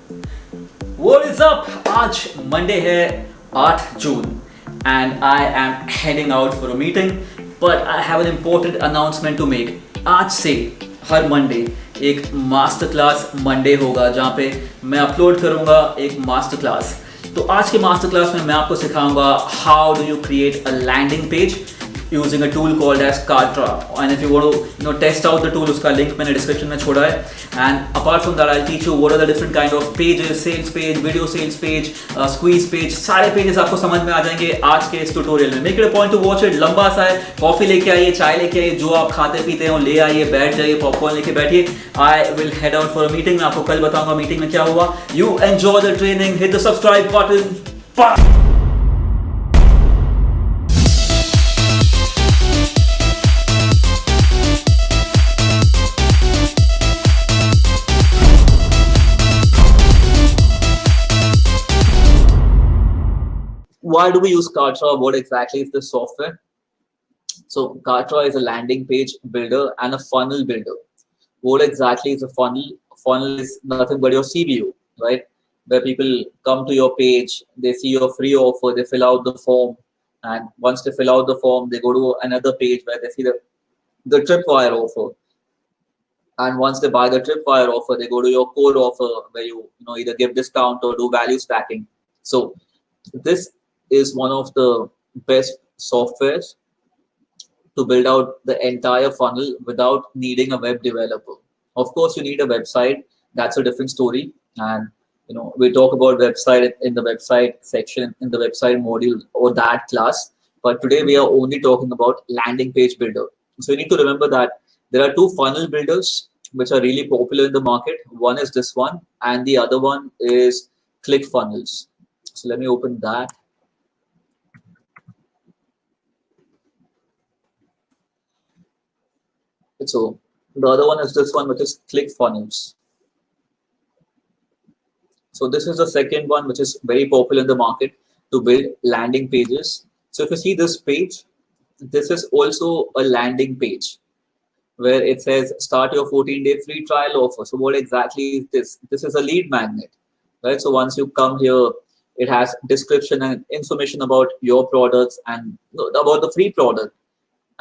What is up? आज Monday है 8 जून and I am heading out for a meeting, but I have an important announcement to make. आज से हर Monday एक master class Monday होगा जहाँ पे मैं अपलोड करूँगा एक मास्टर क्लास. तो आज के मास्टर क्लास में मैं आपको सिखाऊंगा how do you create a landing page using a tool called as Kartra. And if you want to test out the tool, उसका link मैंने description में छोड़ा है. And apart from that, I'll teach you what are the different kind of pages, sales page, video sales page, squeeze page. सारे pages आपको समझ में आ जाएंगे आज के इस tutorial में. Make it a point to watch it. लंबा सा है. कॉफी लेके आइए, चाय लेके आइए, जो आप खाते पीते हो ले आइए, बैठ जाइए, पॉपकॉर्न लेके बैठिए. I will head out for a meeting. मैं आपको कल बताऊंगा मीटिंग में क्या हुआ. You enjoy the training. Hit the subscribe button. Bye. Why do we use Kartra? What exactly is the software? So Kartra is a landing page builder and a funnel builder. What exactly is a funnel? A funnel is nothing but your CBO, right? Where people come to your page, they see your free offer, they fill out the form, and once they fill out the form, they go to another page where they see the tripwire offer. And once they buy the tripwire offer, they go to your core offer where you either give discount or do value stacking. So this is one of the best softwares to build out the entire funnel without needing a web developer. Of course, you need a website. That's a different story. And we talk about website in the website section, in the website module or that class. But today we are only talking about landing page builder. So you need to remember that there are two funnel builders which are really popular in the market. One is this one, and the other one is ClickFunnels. So let me open that. So the other one is this one, which is ClickFunnels. So this is the second one, which is very popular in the market to build landing pages. So if you see this page, this is also a landing page where it says start your 14-day free trial offer. So what exactly is this? This is a lead magnet, right? So once you come here, it has description and information about your products and about the free product.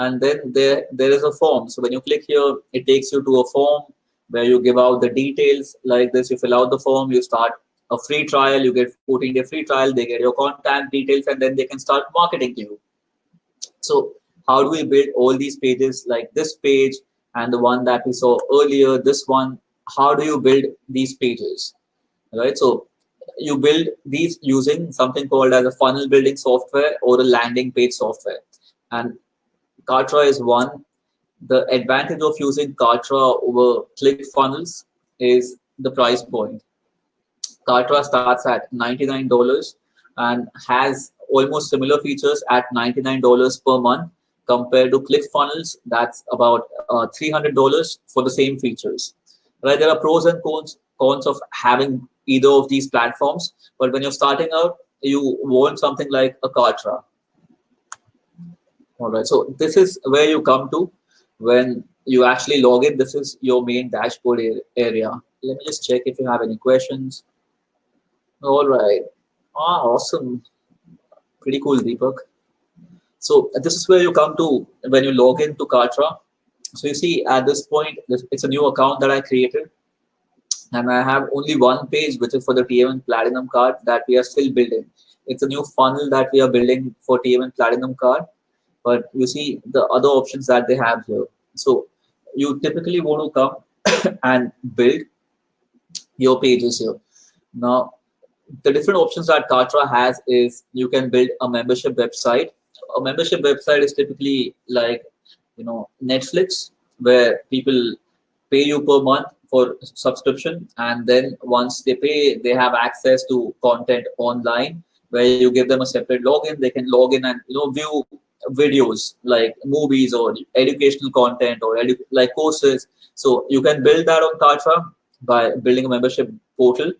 And then there is a form. So when you click here, it takes you to a form where you give out the details like this. You fill out the form, you start a free trial, you get 14-day free trial, they get your contact details, and then they can start marketing to you. So how do we build all these pages like this page and the one that we saw earlier, this one? How do you build these pages, right? So you build these using something called as a funnel building software or a landing page software. And Kartra is one. The advantage of using Kartra over ClickFunnels is the price point. Kartra starts at $99 and has almost similar features at $99 per month compared to ClickFunnels. That's about $300 for the same features. Right? There are pros and cons of having either of these platforms, but when you're starting out, you want something like a Kartra. All right, so this is where you come to when you actually log in. This is your main dashboard area. Let me just check if you have any questions. All right, awesome, pretty cool, Deepak. So this is where you come to when you log into Kartra. So you see at this point, it's a new account that I created. And I have only one page, which is for the TM Platinum card that we are still building. It's a new funnel that we are building for TM Platinum card. But you see the other options that they have here. So you typically want to come and build your pages here. Now, the different options that Kartra has is you can build a membership website. A membership website is typically like, Netflix, where people pay you per month for subscription. And then once they pay, they have access to content online where you give them a separate login. They can log in and, view videos like movies or educational content or like courses. So you can build that on Kartra by building a membership portal.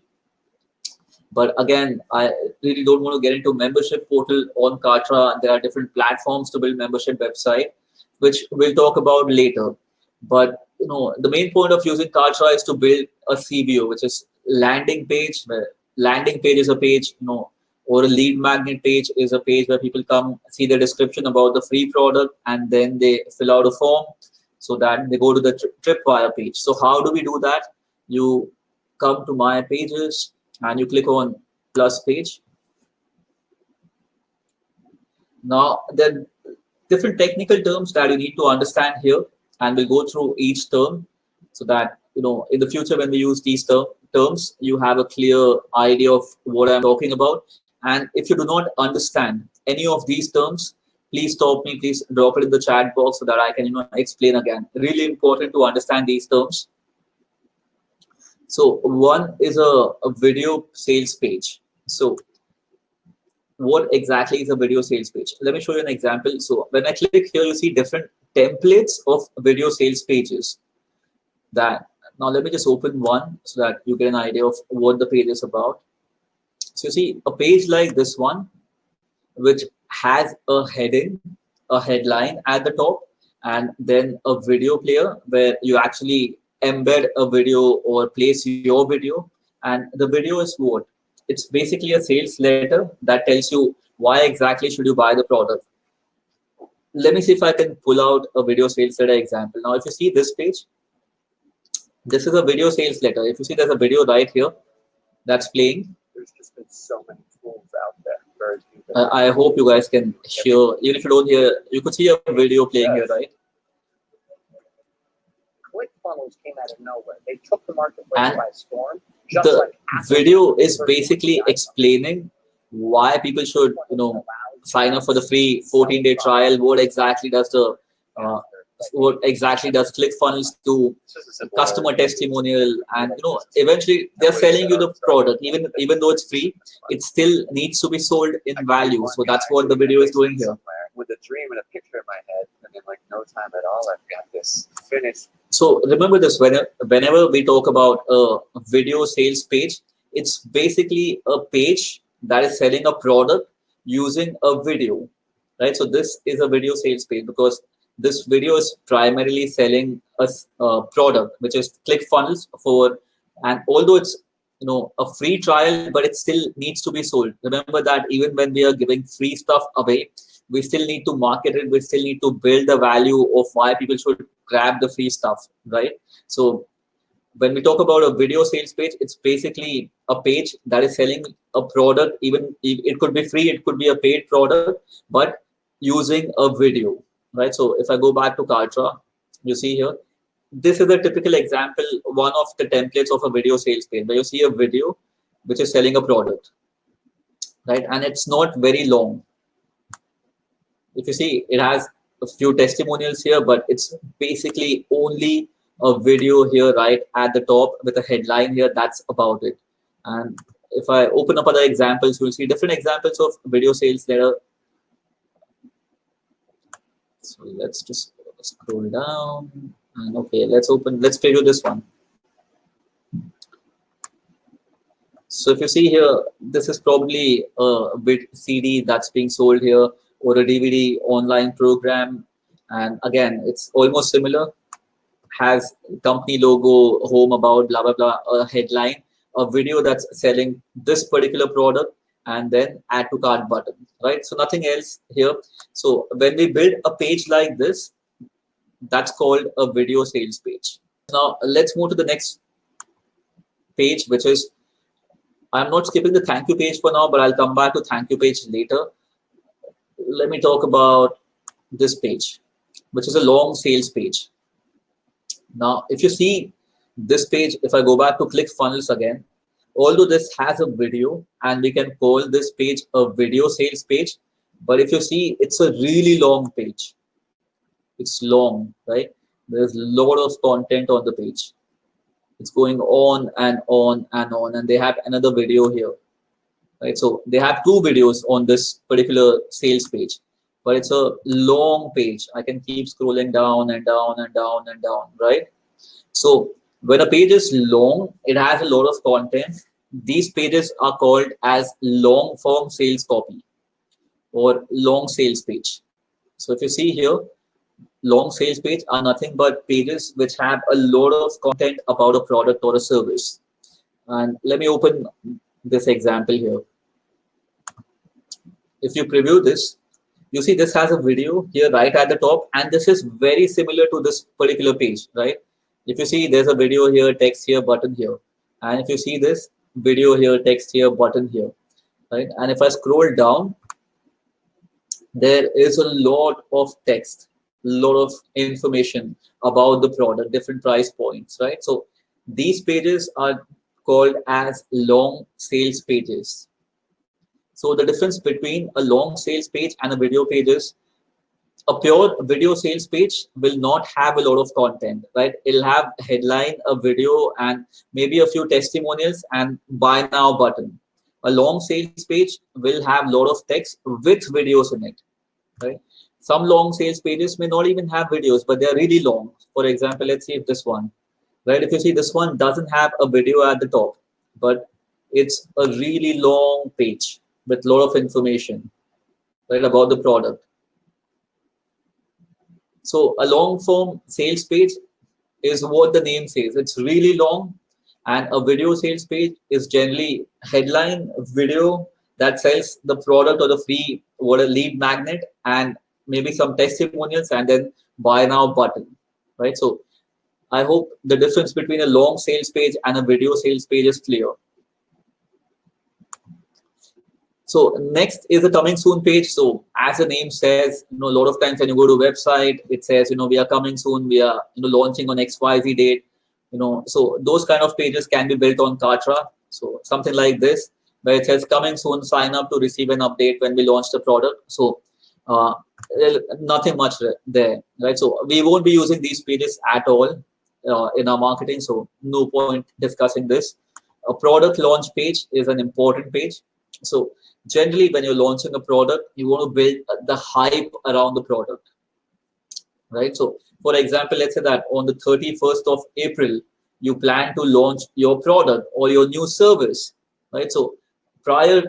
But again, I really don't want to get into membership portal on Kartra. There are different platforms to build membership website, which we'll talk about later. But the main point of using Kartra is to build a CBO, which is landing page, where landing page is a page, or a lead magnet page is a page where people come see the description about the free product and then they fill out a form so that they go to the tripwire page. So how do we do that? You come to my pages and you click on plus page. Now there are different technical terms that you need to understand here, and we'll go through each term so that in the future when we use these terms, you have a clear idea of what I'm talking about. And if you do not understand any of these terms, please stop me, please drop it in the chat box so that I can explain again. Really important to understand these terms. So one is a video sales page. So what exactly is a video sales page? Let me show you an example. So when I click here, you see different templates of video sales pages. Now let me just open one so that you get an idea of what the page is about. So you see a page like this one, which has a heading, a headline at the top, and then a video player where you actually embed a video or place your video. And the video is what? It's basically a sales letter that tells you why exactly should you buy the product. Let me see if I can pull out a video sales letter example. Now, if you see this page, this is a video sales letter. If you see, there's a video right here that's playing. There's just been so many tools out there. I hope you guys can hear. Even if you don't hear, you could see a video playing here, right? ClickFunnels came out of nowhere. They took the marketplace And by storm. The video is basically explaining why people should, sign up for the free 14-day trial. What exactly does ClickFunnels do? Customer testimonial, and eventually they're selling you the product. Even though it's free, it still needs to be sold in value. So that's what the video is doing here. With a dream and a picture in my head, and in like no time at all, I've got this finished. So remember this, whenever we talk about a video sales page, it's basically a page that is selling a product using a video, right? So this is a video sales page because this video is primarily selling a product, which is ClickFunnels and although it's a free trial, but it still needs to be sold. Remember that even when we are giving free stuff away, we still need to market it. We still need to build the value of why people should grab the free stuff, right? So when we talk about a video sales page, it's basically a page that is selling a product. Even it could be free, it could be a paid product, but using a video, right? So if I go back to Kartra, you see here, this is a typical example, one of the templates of a video sales page where you see a video which is selling a product, right? And it's not very long. If you see, it has a few testimonials here, but it's basically only a video here right at the top with a headline here. That's about it. And if I open up other examples, you'll see different examples of video sales letter. So let's just scroll down. And okay, let's preview this one. So if you see here, this is probably a CD that's being sold here, or a DVD online program. And again, it's almost similar. Has company logo, home about, blah, blah, blah, a headline, a video that's selling this particular product, and then add to cart button, right? So nothing else here. So when we build a page like this, that's called a video sales page. Now let's move to the next page, which is, I'm not skipping the thank you page for now, but I'll come back to thank you page later. Let me talk about this page, which is a long sales page. Now, if you see this page, if I go back to ClickFunnels again, although this has a video and we can call this page a video sales page, but if you see, it's a really long page. It's long, right? There's a lot of content on the page. It's going on and on and on, and they have another video here, right? So they have two videos on this particular sales page, but it's a long page. I can keep scrolling down and down and down and down, right? So when a page is long, it has a lot of content. These pages are called as long form sales copy or long sales page. So if you see here, long sales page are nothing but pages which have a lot of content about a product or a service. And let me open this example here. If you preview this, you see this has a video here right at the top, and this is very similar to this particular page, right? If you see, there's a video here, text here, button here. And if you see this video here, text here, button here, right? And if I scroll down, there is a lot of text, lot of information about the product, different price points, right? So these pages are called as long sales pages. So the difference between a long sales page and a video page is a pure video sales page will not have a lot of content, right? It'll have a headline, a video, and maybe a few testimonials and buy now button. A long sales page will have a lot of text with videos in it, right? Some long sales pages may not even have videos, but they're really long. For example, let's see if this one, right? If you see, this one doesn't have a video at the top, but it's a really long page with a lot of information, right, about the product. So a long form sales page is what the name says. It's really long, and a video sales page is generally headline video that sells the product or the free what a lead magnet and maybe some testimonials and then buy now button, right? So I hope the difference between a long sales page and a video sales page is clear. So next is the coming soon page. So as the name says, a lot of times when you go to a website, it says, we are coming soon, we are, launching on XYZ date, so those kind of pages can be built on Kartra. So something like this, where it says coming soon, sign up to receive an update when we launch the product. So uh, nothing much there, right? So we won't be using these pages at all in our marketing. So no point discussing this. A product launch page is an important page. So generally, when you're launching a product, you want to build the hype around the product, right? So for example, let's say that on the 31st of April, you plan to launch your product or your new service, right? So prior,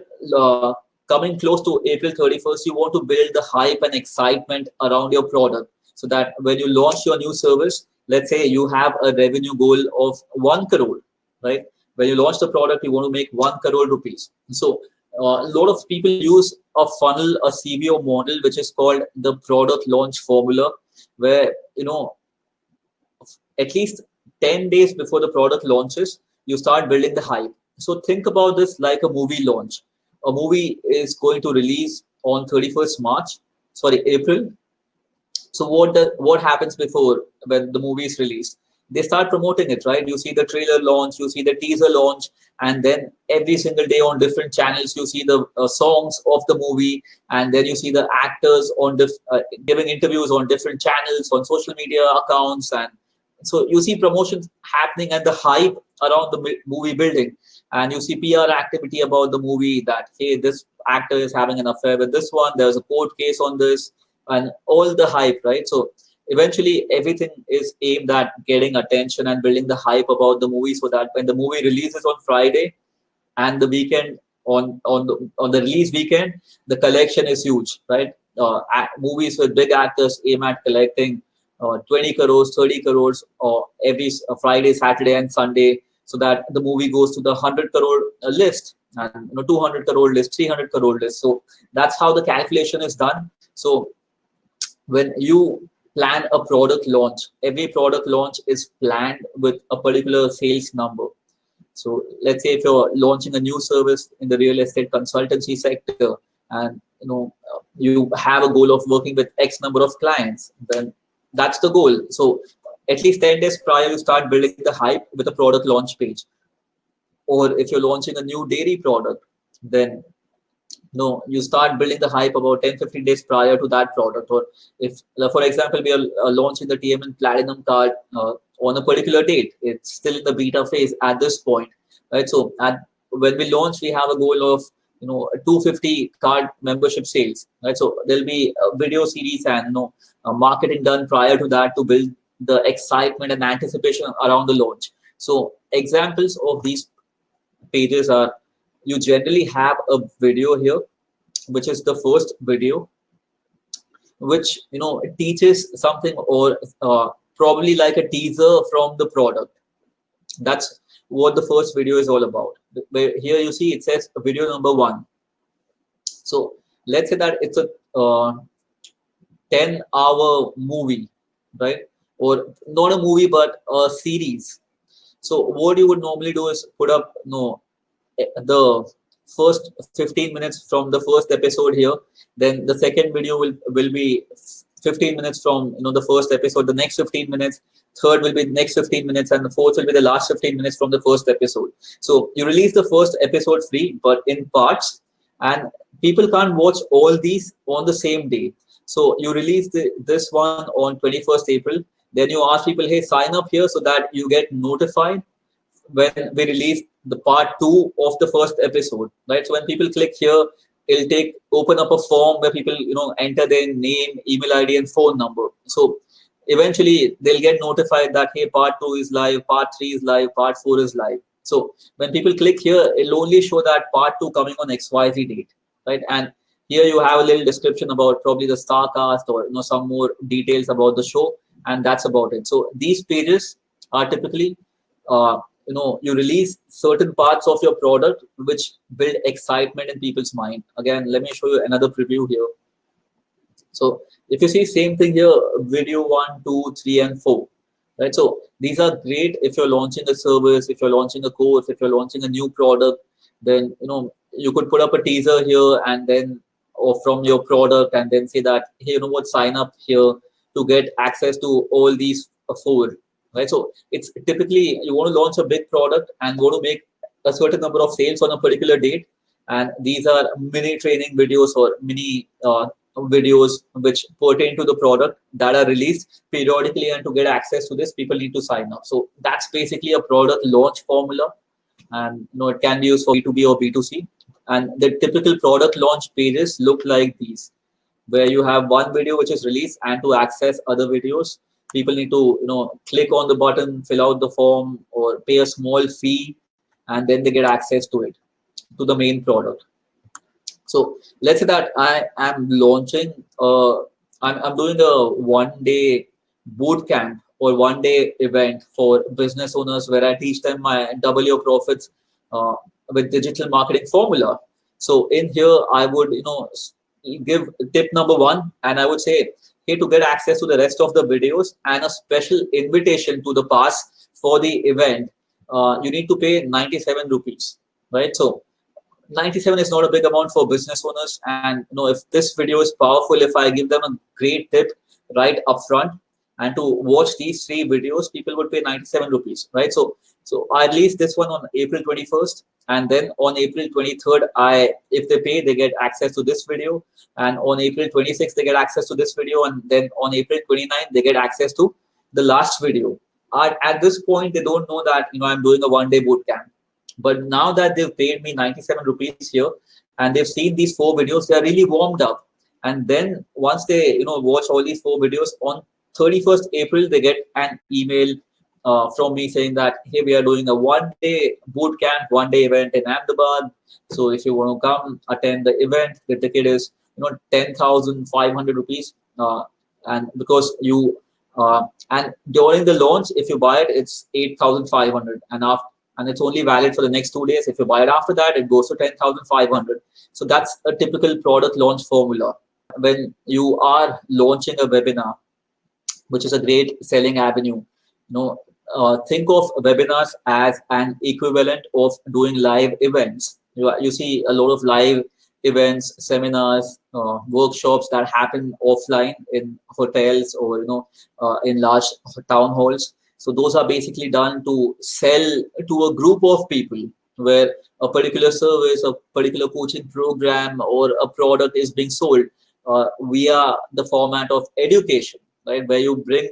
coming close to April 31st, you want to build the hype and excitement around your product so that when you launch your new service, let's say you have a revenue goal of 1 crore, right? When you launch the product, you want to make 1 crore rupees. So a lot of people use a funnel, a CBO model, which is called the product launch formula, where, at least 10 days before the product launches, you start building the hype. So think about this like a movie launch. A movie is going to release on 31st April. So what happens before when the movie is released? They start promoting it, right? You see the trailer launch, you see the teaser launch, and then every single day on different channels, you see the songs of the movie, and then you see the actors on giving interviews on different channels, on social media accounts, and so you see promotions happening and the hype around the movie building, and you see PR activity about the movie that, hey, this actor is having an affair with this one, there's a court case on this, and all the hype, right? So eventually everything is aimed at getting attention and building the hype about the movie so that when the movie releases on Friday and the weekend on the release weekend, the collection is huge, right? Movies with big actors aim at collecting 20 crores, 30 crores or every Friday, Saturday and Sunday, so that the movie goes to the 100 crore list and 200 crore list, 300 crore list. So that's how the calculation is done. So when you plan a product launch, every product launch is planned with a particular sales number. So let's say if you're launching a new service in the real estate consultancy sector, and you have a goal of working with X number of clients, then that's the goal. So at least 10 days prior, you start building the hype with a product launch page. Or if you're launching a new dairy product, then you start building the hype about 10-15 days prior to that product. Or if, for example, we are launching the TMN Platinum card on a particular date, it's still in the beta phase at this point, right? So when we launch, we have a goal of 250 card membership sales, right? So there'll be a video series and marketing done prior to that to build the excitement and anticipation around the launch. So examples of these pages are, you generally have a video here, which is the first video, which teaches something or probably like a teaser from the product. That's what the first video is all about. Where here you see it says video number 1. So let's say that it's a 10-hour movie, right? Or not a movie, but a series. So what you would normally do is put up the first 15 minutes from the first episode here. Then the second video will be 15 minutes from the first episode. The next 15 minutes, third will be the next 15 minutes, and the fourth will be the last 15 minutes from the first episode. So you release the first episode free, but in parts, and people can't watch all these on the same day. So you release this one on 21st April. Then you ask people, hey, sign up here so that you get notified when we release the part 2 of the first episode, right? So when people click here, it'll open up a form where people enter their name, email ID, and phone number. So eventually they'll get notified that hey, part 2 is live, part 3 is live, part 4 is live. So when people click here, it'll only show that part 2 coming on XYZ date, right? And here you have a little description about probably the star cast or some more details about the show, and that's about it. So these pages are typically you release certain parts of your product which build excitement in people's mind. Again, let me show you another preview here. So if you see same thing here, video 1, 2, 3, and 4, right? So these are great if you're launching a service, if you're launching a course, if you're launching a new product. Then you could put up a teaser here and then or from your product, and then say that hey, what, sign up here to get access to all these 4, right? So it's typically you want to launch a big product and want to make a certain number of sales on a particular date, and these are mini training videos or mini videos which pertain to the product that are released periodically, and to get access to this, people need to sign up. So that's basically a product launch formula, and it can be used for B2B or B2C. And the typical product launch pages look like these, where you have one video which is released, and to access other videos, people need to click on the button, fill out the form, or pay a small fee, and then they get access to it, to the main product. So let's say that I am launching, I'm doing a 1-day boot camp or 1-day event for business owners where I teach them my double your profits with digital marketing formula. So in here, I would give tip number 1, and I would say, hey, to get access to the rest of the videos and a special invitation to the pass for the event, you need to pay 97 rupees, right? So 97 is not a big amount for business owners, and if this video is powerful, if I give them a great tip right up front, and to watch these 3 videos, people would pay 97 rupees, right? So I release this one on April 21st, and then on April 23rd, if they pay, they get access to this video, and on April 26th they get access to this video, and then on April 29th they get access to the last video. At this point, they don't know that I'm doing a 1-day boot camp. But now that they've paid me 97 rupees here, and they've seen these 4 videos, they're really warmed up. And then once they watch all these 4 videos, on 31st April, they get an email from me saying that, hey, we are doing a 1-day boot camp, 1-day event in Ahmedabad. So if you want to come attend the event, the ticket is 10,500 rupees. And because you and during the launch, if you buy it, it's 8,500, and it's only valid for the next 2 days. If you buy it after that, it goes to 10,500. So that's a typical product launch formula. When you are launching a webinar, which is a great selling avenue, think of webinars as an equivalent of doing live events. You see a lot of live events, seminars, workshops that happen offline in hotels or in large town halls. So those are basically done to sell to a group of people, where a particular service, a particular coaching program, or a product is being sold via the format of education, right? Where you bring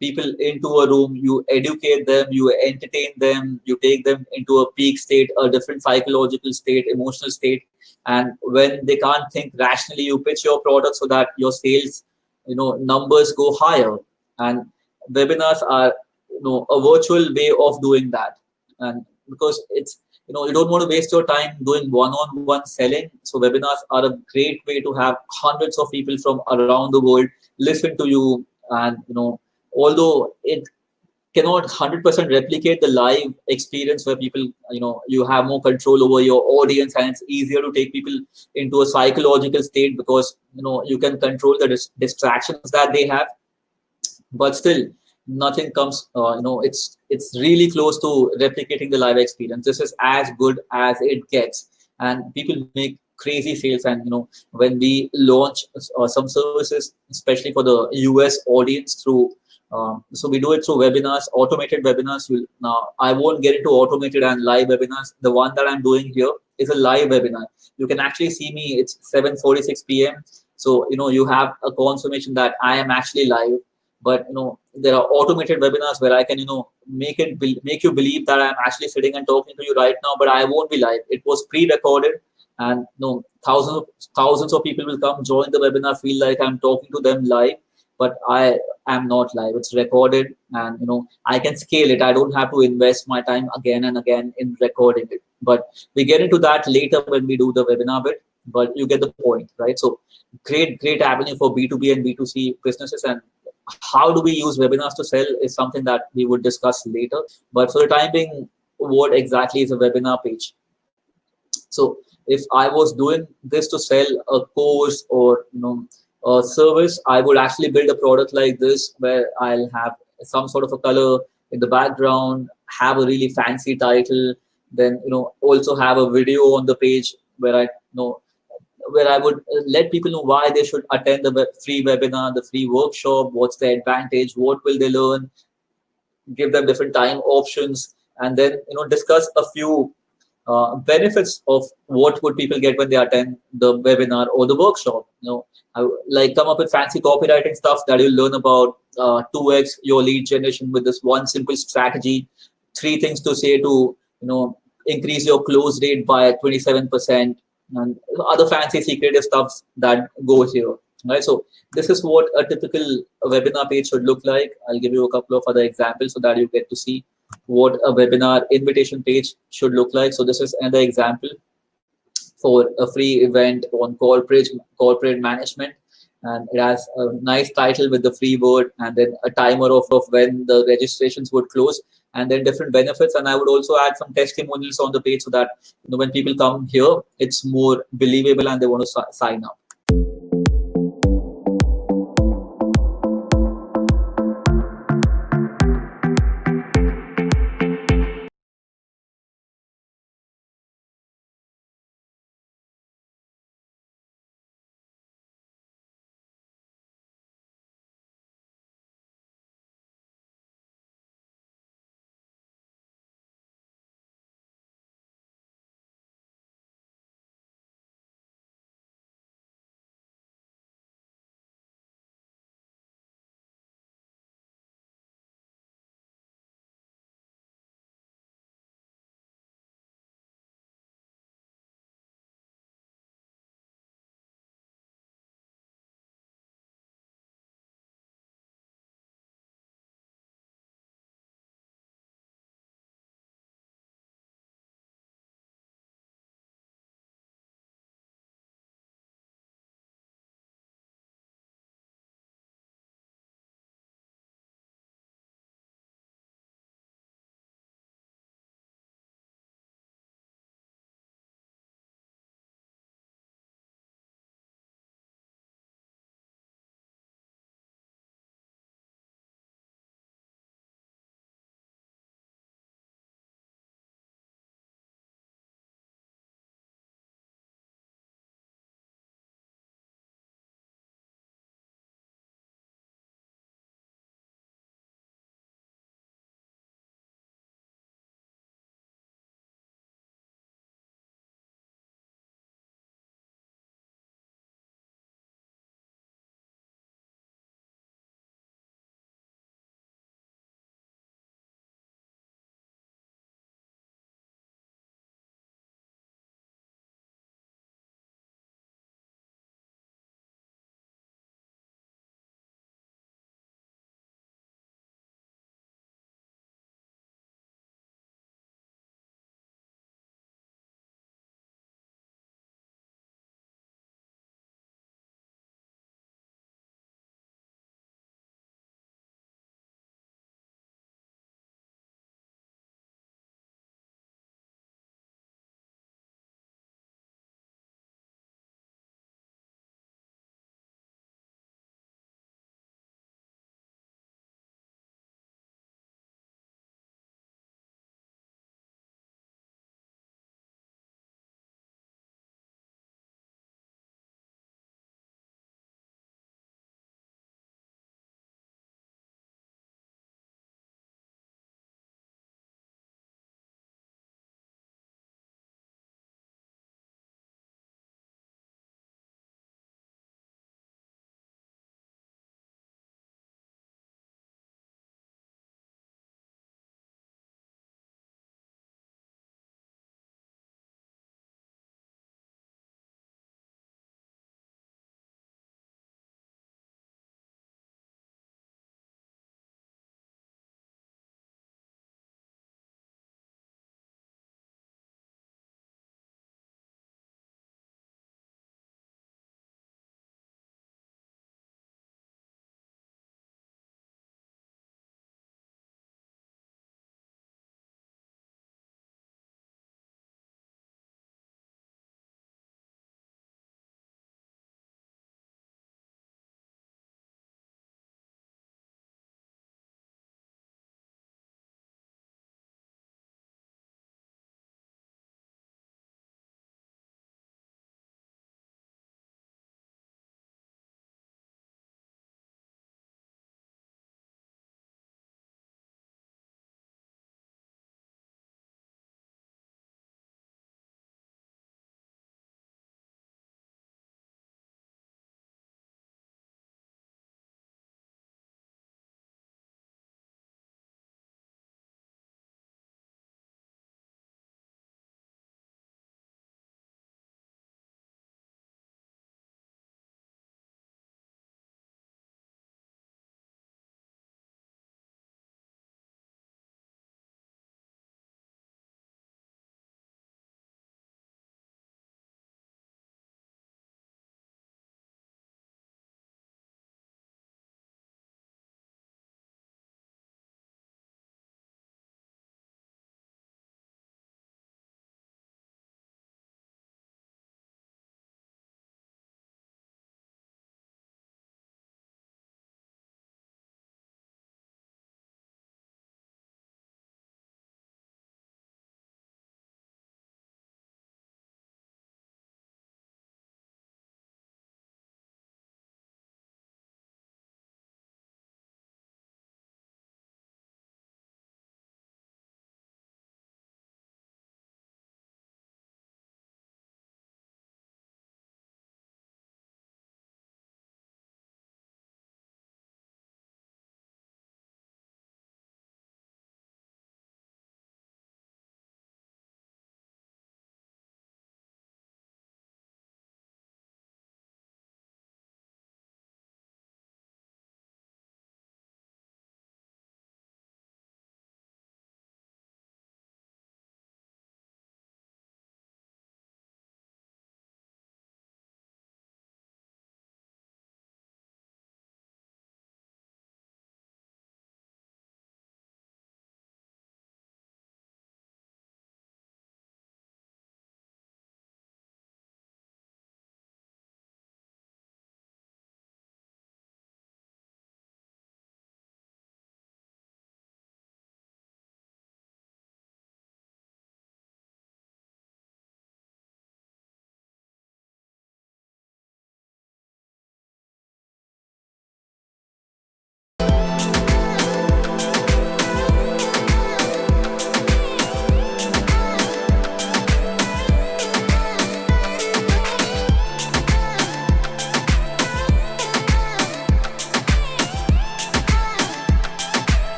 people into a room, you educate them, you entertain them, you take them into a peak state, a different psychological state, emotional state. And when they can't think rationally, you pitch your product so that your sales numbers go higher. And webinars are a virtual way of doing that, and because it's you don't want to waste your time doing one-on-one selling, so webinars are a great way to have hundreds of people from around the world listen to you. And although it cannot 100% replicate the live experience where people, you have more control over your audience, and it's easier to take people into a psychological state because you can control the distractions that they have. But still, nothing comes, it's really close to replicating the live experience. This is as good as it gets, and people make crazy sales. And when we launch some services, especially for the US audience, through so we do it through webinars, automated webinars. Now, I won't get into automated and live webinars. The one that I'm doing here is a live webinar. You can actually see me. It's 7:46 p.m. So you have a confirmation that I am actually live. But there are automated webinars where I can make you believe that I'm actually sitting and talking to you right now, but I won't be live. It was pre-recorded, and thousands of people will come join the webinar, feel like I'm talking to them live, but I am not live. It's recorded, and I can scale it. I don't have to invest my time again and again in recording it. But we get into that later when we do the webinar bit. But you get the point, right? So great avenue for B2B and B2C businesses. And how do we use webinars to sell is something that we would discuss later. But for the time being, what exactly is a webinar page? So if I was doing this to sell a course or a service, I would actually build a product like this where I'll have some sort of a color in the background, have a really fancy title, then also have a video on the page where I would let people know why they should attend the free webinar, the free workshop, what's the advantage, what will they learn, give them different time options, and then discuss a few benefits of what would people get when they attend the webinar or the workshop. Like come up with fancy copywriting stuff that you'll learn about 2x your lead generation with this one simple strategy, 3 things to say to increase your close rate by 27%, and other fancy secretive stuff that goes here. Right, so this is what a typical webinar page should look like. I'll give you a couple of other examples so that you get to see what a webinar invitation page should look like. So this is another example for a free event on corporate management, and it has a nice title with the free word, and then a timer of when the registrations would close, and then different benefits. And I would also add some testimonials on the page so that when people come here, it's more believable and they want to sign up.